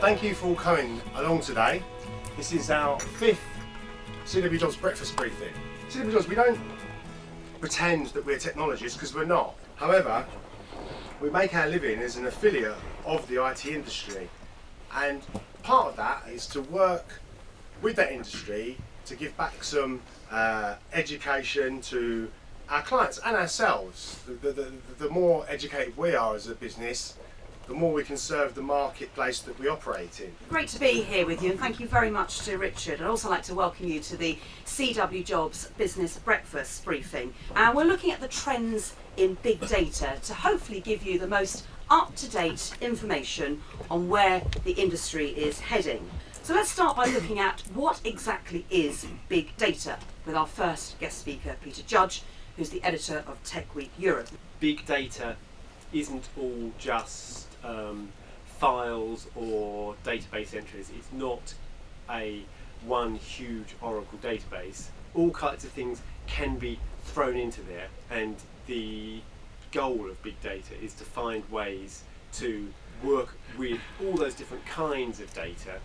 Thank you for all coming along today. This is our 5th CWJobs breakfast briefing. CWJobs, we don't pretend that we're technologists because we're not. However, we make our living as an affiliate of the IT industry, and part of that is to work with that industry to give back some education to our clients and ourselves. The more educated we are as a business, the more we can serve the marketplace that we operate in. Great to be here with you, and thank you very much to Richard. I'd also like to welcome you to the CWJobs Business Breakfast Briefing. And we're looking at the trends in big data to hopefully give you the most up-to-date information on where the industry is heading. So let's start by looking at what exactly is big data with our first guest speaker, Peter Judge, who's the editor of TechWeekEurope. Big data isn't all just files or database entries. It's not one huge Oracle database. All kinds of things can be thrown into there, and the goal of big data is to find ways to work with all those different kinds of data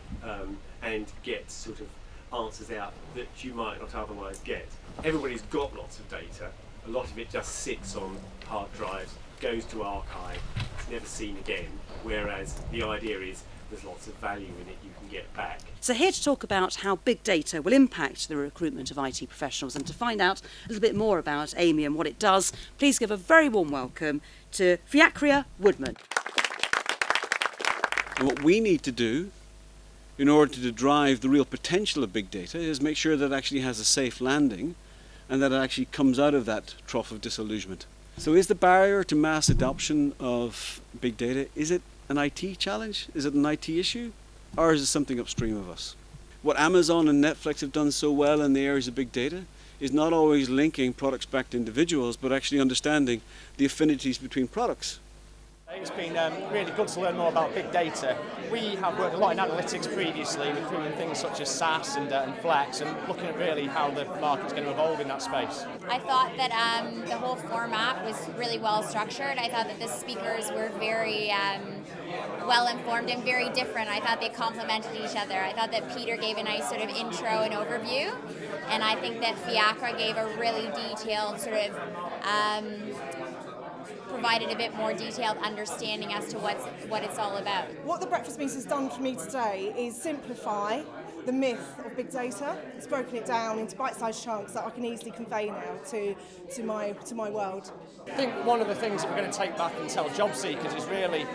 and get sort of answers out that you might not otherwise get. Everybody's got lots of data. A lot of it just sits on hard drives, goes to archive, it's never seen again, whereas the idea is there's lots of value in it you can get back. So here to talk about how big data will impact the recruitment of IT professionals and to find out a little bit more about Aimia and what it does, please give a very warm welcome to Fiarcha Woodman. And what we need to do in order to drive the real potential of big data is make sure that it actually has a safe landing and that it actually comes out of that trough of disillusionment. So is the barrier to mass adoption of big data, is it an IT challenge? Is it an IT issue? Or is it something upstream of us? What Amazon and Netflix have done so well in the areas of big data is not always linking products back to individuals, but actually understanding the affinities between products. It's been really good to learn more about big data. We have worked a lot in analytics previously, including things such as SaaS and Flex, and looking at really how the market's going to evolve in that space. I thought that the whole format was really well structured. I thought that the speakers were very well informed and very different. I thought they complemented each other. I thought that Peter gave a nice sort of intro and overview, and I think that Fiarcha gave a really detailed sort of provided a bit more detailed understanding as to what it's all about. What the breakfast meeting has done for me today is simplify the myth of big data. It's broken it down into bite-sized chunks that I can easily convey now to my world. I think one of the things that we're going to take back and tell job seekers is really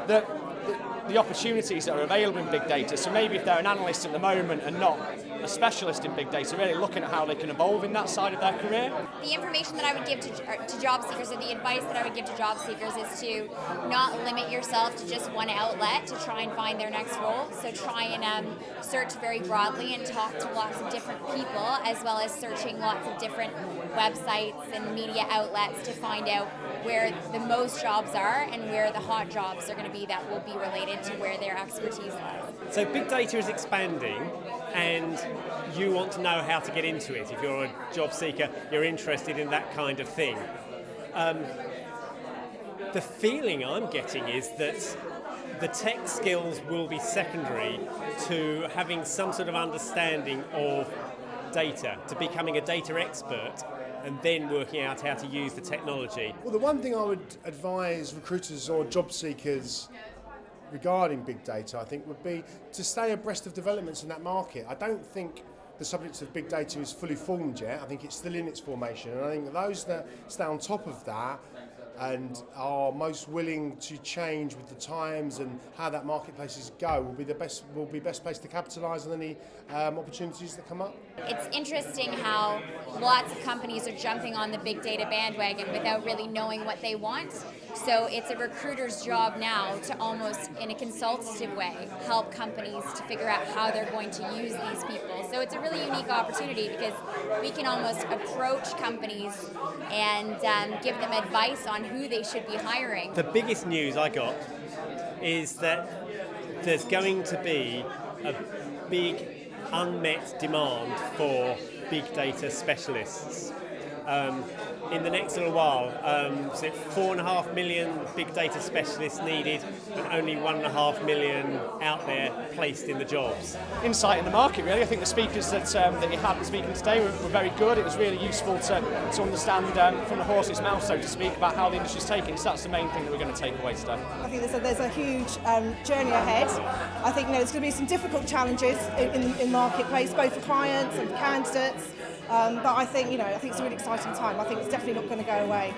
the opportunities that are available in big data. So maybe if they're an analyst at the moment and not a specialist in big data, really looking at how they can evolve in that side of their career. The information that I would give to job seekers, or the advice that I would give to job seekers, is to not limit yourself to just one outlet to try and find their next role. So try and search very broadly and talk to lots of different people, as well as searching lots of different websites and media outlets to find out where the most jobs are and where the hot jobs are going to be that will be related to where their expertise lies. So big data is expanding, and you want to know how to get into it. If you're a job seeker, you're interested in that kind of thing. The feeling I'm getting is that the tech skills will be secondary to having some sort of understanding of data, to becoming a data expert, and then working out how to use the technology. Well, the one thing I would advise recruiters or job seekers regarding big data, I think, would be to stay abreast of developments in that market. I don't think the subject of big data is fully formed yet. I think it's still in its formation, and I think those that stay on top of that and are most willing to change with the times and how that marketplaces go will be best placed to capitalise on any opportunities that come up. It's interesting how lots of companies are jumping on the big data bandwagon without really knowing what they want. So it's a recruiter's job now to almost, in a consultative way, help companies to figure out how they're going to use these people. So it's a really unique opportunity because we can almost approach companies and give them advice on who they should be hiring. The biggest news I got is that there's going to be a big unmet demand for big data specialists. in the next little while, so 4.5 million big data specialists needed, and only 1.5 million out there placed in the jobs. Insight in the market, really. I think the speakers that you had speaking today were very good. It was really useful to understand from the horse's mouth, so to speak, about how the industry's taking. So that's the main thing that we're going to take away today. I think there's a huge journey ahead. I think there's going to be some difficult challenges in marketplace, both for clients and for candidates. But I think it's a really exciting time. I think it's definitely not going to go away.